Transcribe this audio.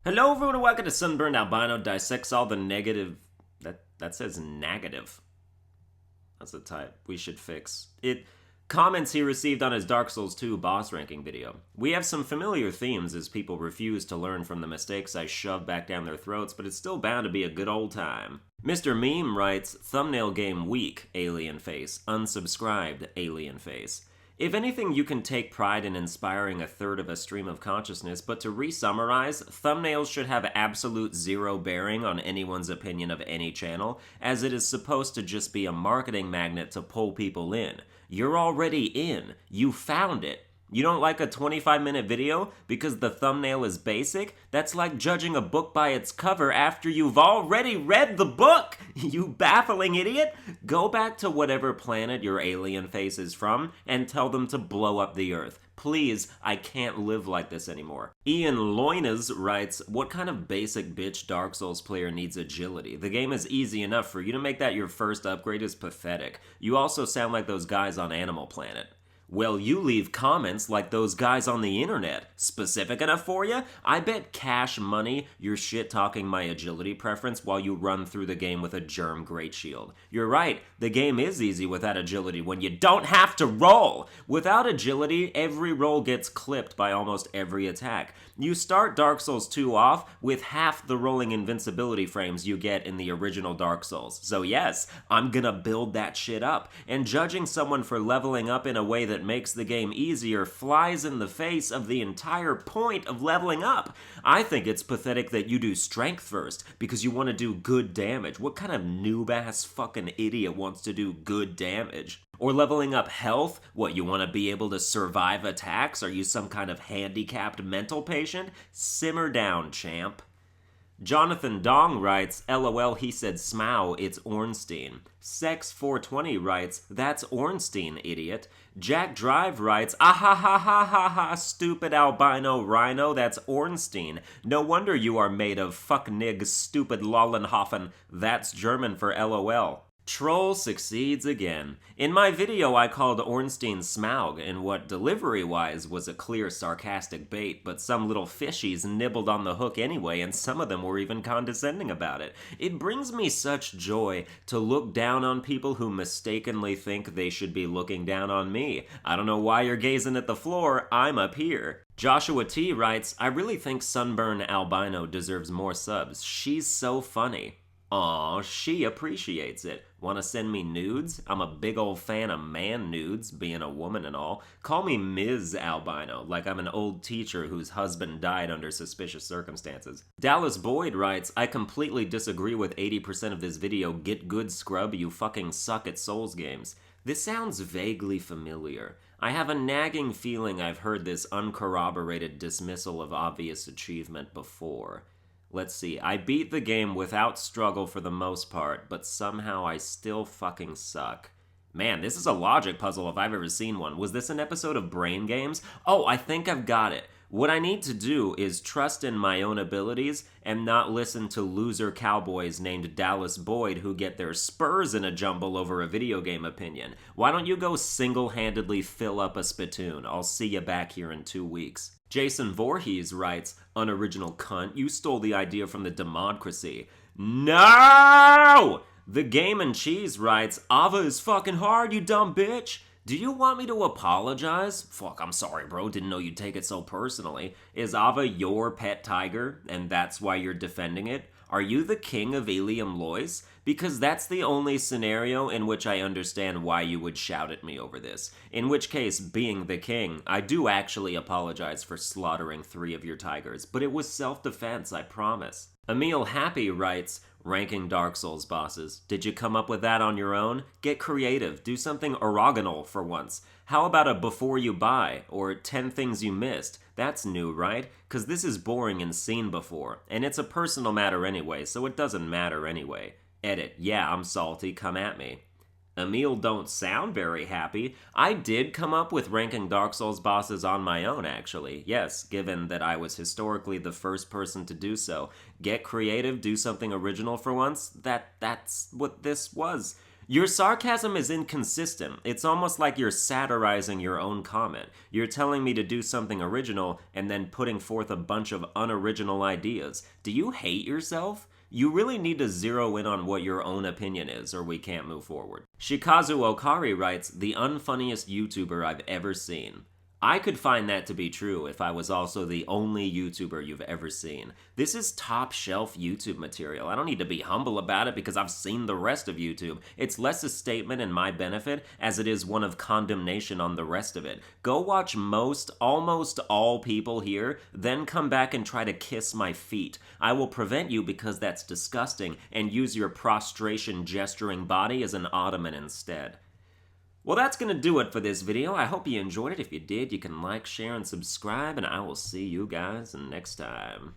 Hello everyone and welcome to Sunburned Albino Dissects all the negative... That says negative. That's a type we should fix. Comments he received on his Dark Souls 2 boss ranking video. We have some familiar themes as people refuse to learn from the mistakes I shove back down their throats, but it's still bound to be a good old time. Mr. Meme writes, thumbnail game weak, alien face. Unsubscribed, alien face. If anything, you can take pride in inspiring a third of a stream of consciousness, but to re-summarize, thumbnails should have absolute zero bearing on anyone's opinion of any channel, as it is supposed to just be a marketing magnet to pull people in. You're already in. You found it. You don't like a 25-minute video because the thumbnail is basic? That's like judging a book by its cover after you've already read the book! You baffling idiot! Go back to whatever planet your alien face is from and tell them to blow up the Earth. Please, I can't live like this anymore. Ian Loinas writes, what kind of basic bitch Dark Souls player needs agility? The game is easy enough. For you to make that your first upgrade is pathetic. You also sound like those guys on Animal Planet. Well, you leave comments like those guys on the internet. Specific enough for you? I bet cash money you're shit-talking my agility preference while you run through the game with a germ great shield. You're right, the game is easy without agility when you don't have to roll! Without agility, every roll gets clipped by almost every attack. You start Dark Souls 2 off with half the rolling invincibility frames you get in the original Dark Souls. So yes, I'm gonna build that shit up. And judging someone for leveling up in a way that makes the game easier flies in the face of the entire point of leveling up. I think it's pathetic that you do strength first because you want to do good damage. What kind of noob-ass fucking idiot wants to do good damage? Or leveling up health? What, you want to be able to survive attacks? Are you some kind of handicapped mental patient? Simmer down, champ. Jonathan Dong writes, LOL, he said smow, it's Ornstein. Sex420 writes, that's Ornstein, idiot. Jack Drive writes, ha, stupid albino rhino, that's Ornstein. No wonder you are made of fuck nig stupid Lollenhofen, that's German for LOL. Troll succeeds again. In my video, I called Ornstein Smaug, and what delivery-wise was a clear sarcastic bait, but some little fishies nibbled on the hook anyway, and some of them were even condescending about it. It brings me such joy to look down on people who mistakenly think they should be looking down on me. I don't know why you're gazing at the floor, I'm up here. Joshua T. writes, I really think Sunburn Albino deserves more subs. She's so funny. Aw, she appreciates it. Wanna send me nudes? I'm a big old fan of man nudes, being a woman and all. Call me Ms. Albino, like I'm an old teacher whose husband died under suspicious circumstances. Dallas Boyd writes, I completely disagree with 80% of this video. Get good, scrub, you fucking suck at Souls games. This sounds vaguely familiar. I have a nagging feeling I've heard this uncorroborated dismissal of obvious achievement before. Let's see, I beat the game without struggle for the most part, but somehow I still fucking suck. Man, this is a logic puzzle if I've ever seen one. Was this an episode of Brain Games? Oh, I think I've got it. What I need to do is trust in my own abilities and not listen to loser cowboys named Dallas Boyd who get their spurs in a jumble over a video game opinion. Why don't you go single-handedly fill up a spittoon? I'll see you back here in 2 weeks. Jason Voorhees writes, unoriginal cunt, you stole the idea from the democracy. No! The Game and Cheese writes, Ava is fucking hard, you dumb bitch. Do you want me to apologize? Fuck, I'm sorry, bro. Didn't know you'd take it so personally. Is Ava your pet tiger, and that's why you're defending it? Are you the king of Ilium Lois? Because that's the only scenario in which I understand why you would shout at me over this. In which case, being the king, I do actually apologize for slaughtering 3 of your tigers, but it was self-defense, I promise. Emil Happy writes, ranking Dark Souls bosses. Did you come up with that on your own? Get creative. Do something original for once. How about a before you buy, or 10 things you missed? That's new, right? Cause this is boring and seen before, and it's a personal matter anyway, so it doesn't matter anyway. Edit. Yeah, I'm salty, come at me. Emil don't sound very happy. I did come up with ranking Dark Souls bosses on my own, actually. Yes, given that I was historically the first person to do so. Get creative, do something original for once. That's what this was. Your sarcasm is inconsistent. It's almost like you're satirizing your own comment. You're telling me to do something original and then putting forth a bunch of unoriginal ideas. Do you hate yourself? You really need to zero in on what your own opinion is, or we can't move forward. Shikazu Okari writes, the unfunniest YouTuber I've ever seen. I could find that to be true if I was also the only YouTuber you've ever seen. This is top shelf YouTube material. I don't need to be humble about it because I've seen the rest of YouTube. It's less a statement in my benefit as it is one of condemnation on the rest of it. Go watch almost all people here, then come back and try to kiss my feet. I will prevent you because that's disgusting and use your prostration gesturing body as an ottoman instead. Well, that's going to do it for this video. I hope you enjoyed it. If you did, you can like, share, and subscribe, and I will see you guys next time.